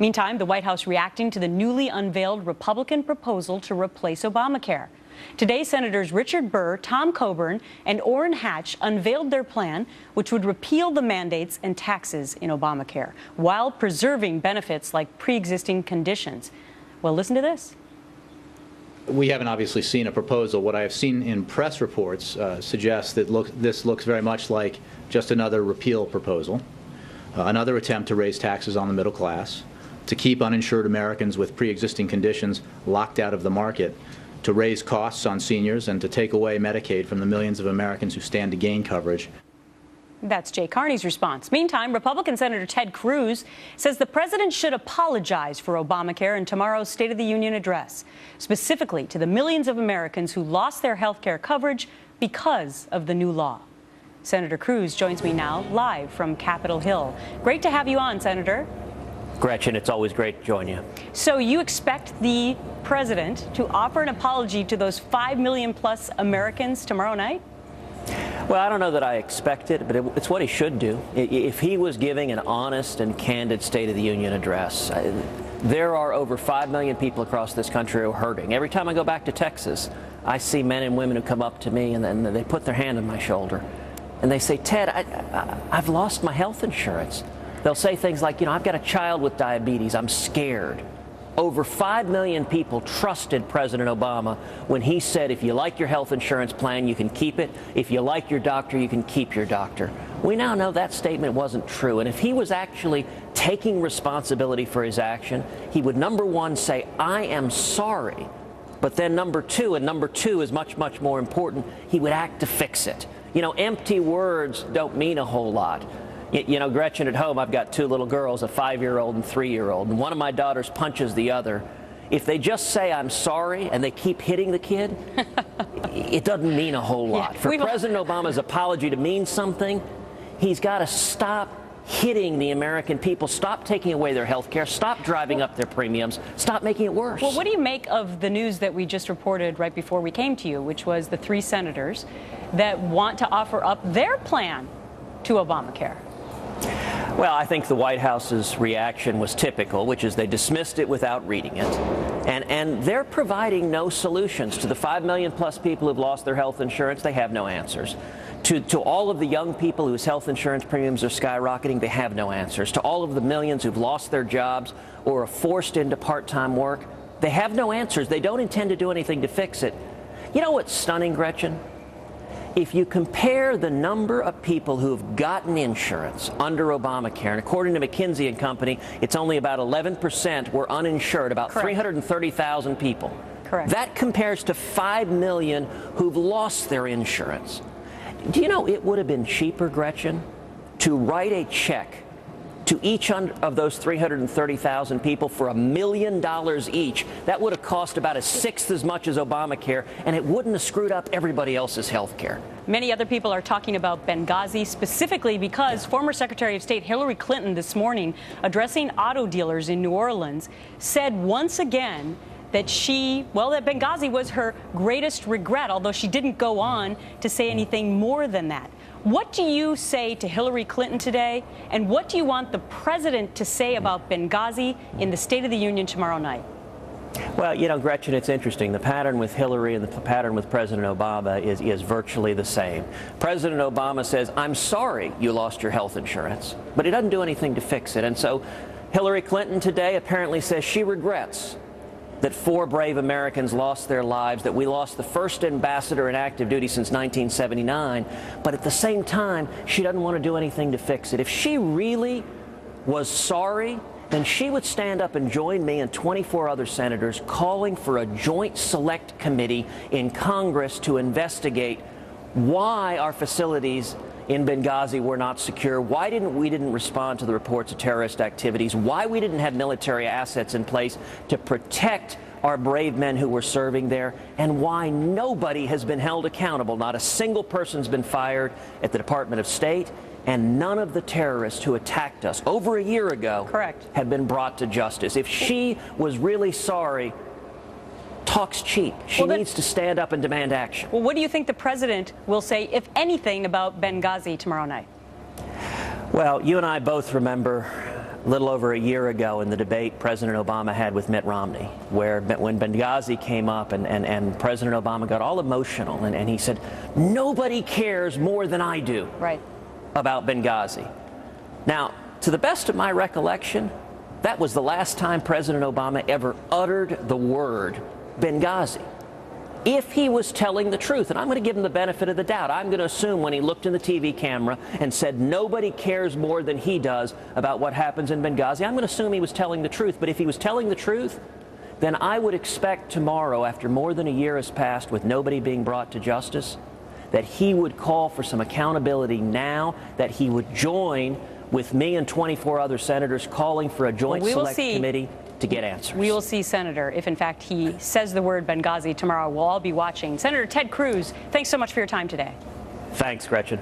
Meantime, the White House reacting to the newly unveiled Republican proposal to replace Obamacare. Today, Senators Richard Burr, Tom Coburn, and Orrin Hatch unveiled their plan, which would repeal the mandates and taxes in Obamacare, while preserving benefits like pre-existing conditions. Well, listen to this. We haven't obviously seen a proposal. What I have seen in press reports suggests that this looks very much like just another repeal proposal, another attempt to raise taxes on the middle class, to keep uninsured Americans with pre-existing conditions locked out of the market, to raise costs on seniors, and to take away Medicaid from the millions of Americans who stand to gain coverage. That's Jay Carney's response. Meantime, Republican Senator Ted Cruz says the president should apologize for Obamacare in tomorrow's State of the Union address, specifically to the millions of Americans who lost their health care coverage because of the new law. Senator Cruz joins me now live from Capitol Hill. Great to have you on, Senator. Gretchen, it's always great to join you. So you expect the president to offer an apology to those 5 million plus Americans tomorrow night? Well, I don't know that I expect it, but it's what he should do. If he was giving an honest and candid State of the Union address, there are over 5 million people across this country who are hurting. Every time I go back to Texas, I see men and women who come up to me and then they put their hand on my shoulder and they say, Ted, I've lost my health insurance. They'll say things like, you know, I've got a child with diabetes. I'm scared. Over 5 million people trusted President Obama when he said, if you like your health insurance plan, you can keep it. If you like your doctor, you can keep your doctor. We now know that statement wasn't true. And if he was actually taking responsibility for his action, he would, number one, say, I am sorry. But then number two, and number two is much, much more important, he would act to fix it. You know, empty words don't mean a whole lot. You know, Gretchen, at home, I've got 2 little girls, a 5-year-old and 3-year-old, and one of my daughters punches the other. If they just say, I'm sorry, and they keep hitting the kid, it doesn't mean a whole lot. For President Obama's apology to mean something, he's got to stop hitting the American people, stop taking away their health care, stop driving up their premiums, stop making it worse. Well, what do you make of the news that we just reported right before we came to you, which was the 3 senators that want to offer up their plan to Obamacare? Well, I think the White House's reaction was typical, which is they dismissed it without reading it. And they're providing no solutions. To the 5 million plus people who've lost their health insurance, they have no answers. To all of the young people whose health insurance premiums are skyrocketing, they have no answers. To all of the millions who've lost their jobs or are forced into part-time work, they have no answers. They don't intend to do anything to fix it. You know what's stunning, Gretchen? If you compare the number of people who have gotten insurance under Obamacare, and according to McKinsey and Company, it's only about 11% were uninsured, about 330,000 people. Correct. That compares to 5 million who've lost their insurance. Do you know it would have been cheaper, Gretchen, to write a check to each of those 330,000 people for $1 million each? That would have cost about 1/6 as much as Obamacare, and it wouldn't have screwed up everybody else's health care. Many other people are talking about Benghazi, specifically because former Secretary of State Hillary Clinton this morning, addressing auto dealers in New Orleans, said once again that that Benghazi was her greatest regret, although she didn't go on to say anything more than that. What do you say to Hillary Clinton today, and what do you want the president to say about Benghazi in the State of the Union tomorrow night? Well, you know, Gretchen, it's interesting. The pattern with Hillary and the pattern with President Obama is virtually the same. President Obama says, I'm sorry you lost your health insurance, but he doesn't do anything to fix it. And so Hillary Clinton today apparently says she regrets that 4 brave Americans lost their lives, that we lost the first ambassador in active duty since 1979, but at the same time, she doesn't want to do anything to fix it. If she really was sorry, then she would stand up and join me and 24 other senators calling for a joint select committee in Congress to investigate why our facilities in Benghazi were not secure, why we didn't respond to the reports of terrorist activities, why we didn't have military assets in place to protect our brave men who were serving there, and why nobody has been held accountable. Not a single person's been fired at the Department of State, and none of the terrorists who attacked us over a year ago have been brought to justice. If she was really sorry, talk's cheap. She needs to stand up and demand action. Well, what do you think the president will say, if anything, about Benghazi tomorrow night? Well, you and I both remember a little over a year ago in the debate President Obama had with Mitt Romney, where when Benghazi came up and President Obama got all emotional and he said, nobody cares more than I do about Benghazi. Now, to the best of my recollection, that was the last time President Obama ever uttered the word Benghazi. If he was telling the truth, and I'm going to give him the benefit of the doubt, I'm going to assume when he looked in the TV camera and said nobody cares more than he does about what happens in Benghazi, I'm going to assume he was telling the truth. But if he was telling the truth, then I would expect tomorrow, after more than a year has passed with nobody being brought to justice, that he would call for some accountability now, that he would join with me and 24 other senators calling for a joint select committee to get answers. We will see, Senator, if in fact he says the word Benghazi tomorrow. We'll all be watching. Senator Ted Cruz, thanks so much for your time today. Thanks, Gretchen.